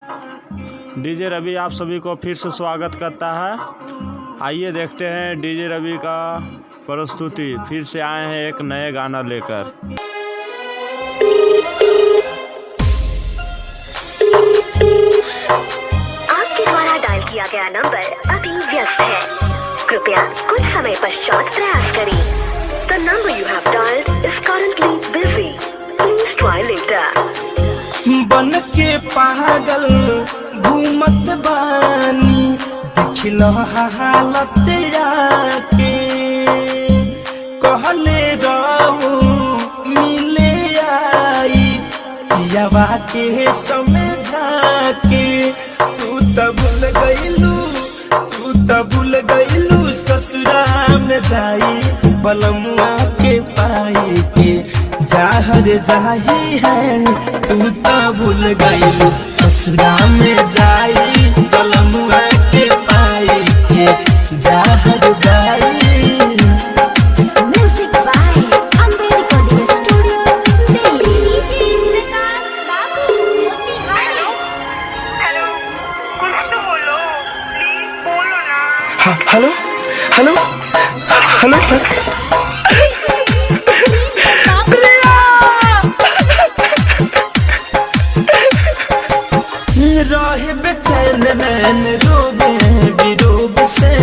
DJ रवि आप सभी को फिर से स्वागत करता है। आइए देखते हैं डीजे रवि का प्रस्तुति। फिर से आए हैं एक नए गाना लेकर। आपके द्वारा डायल किया गया नंबर अभी व्यस्त है, कृपया कुछ समय पश्चात प्रयास करें। The number you have dialed is currently busy. Please try later. बन के पागल घूमत बानी, देखिलो हालत आके कहले रहू मिले आई पियावा के समझा के। तू तो भूल गईलू ससुरा में जाई बलमुआ के पाई के। जाहर जाही है तू तो भूल गईलू ससुरा में जाई बलमुआ के पाई के। जाहर जाई। Music by Amber Recording Studio, Delhi. Hello, कुछ तो बोलो, प्लीज बोलो ना। हेलो हेलो हेलो रहे बेचैन नैन रोबे बिरोब से,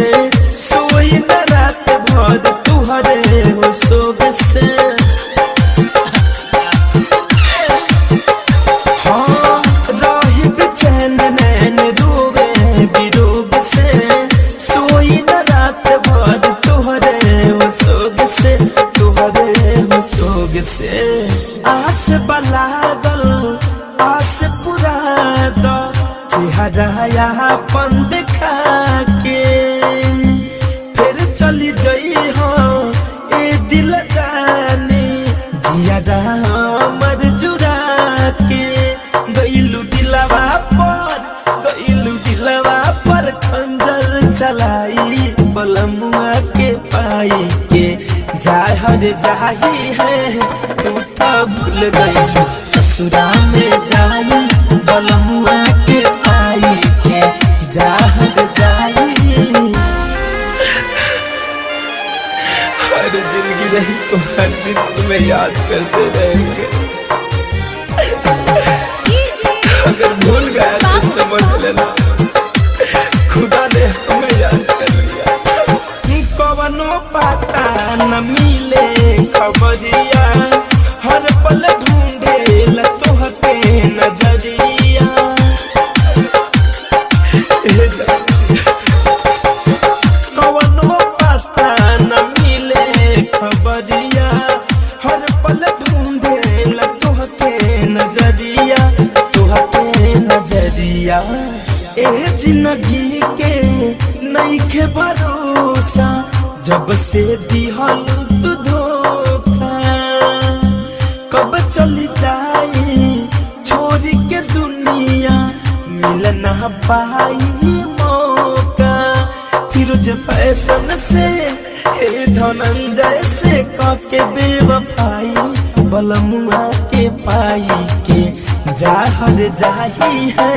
सोई न रात भर तुहरे हो सोब से। हाँ रहे बेचैन नैन रोबे बिरोब से, सोई न रात भर तुहरे हो सोब से, तुहरे हो सोब से। आस बलागल आस पुरा दो चेहरा अपन देखा के, फिर चली जई हो ए दिल जानी जियादा हमर जुरा के। गईलू दिलवा पर खंजर चलाई बलमुआ के पाई के। जाहर जाही है तू तो भूल गई ससुरा में जाई बलमुआ के पाई के। जाहर जाई। हर जिंदगी रही तो हर दिन तुम्हें याद करते रहेंगे। अगर भूल गया तो समझ लेना खुदा ने हमें याद कर लिया। कवनो पता न मिले खबरिया, हर पल ढूंढे तोहके नजरिया। कवनो पता न मिले खबरिया, हर पल ढूंढे तोहके नजरिया, तोहके नजरिया। ए जिंदगी के नइखे भरोसा जब से दिहल तू धोखा। कब चली जाई छोरी के दुनिया, मिल ना पाई मौका। फिरोज फैशन से हे धनंजय से काके बेवफाई बलमुआ के पाई के। जाहर जाही है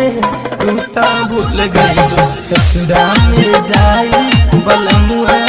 तू तो भूल गई ससुरा में जाई बलमुआ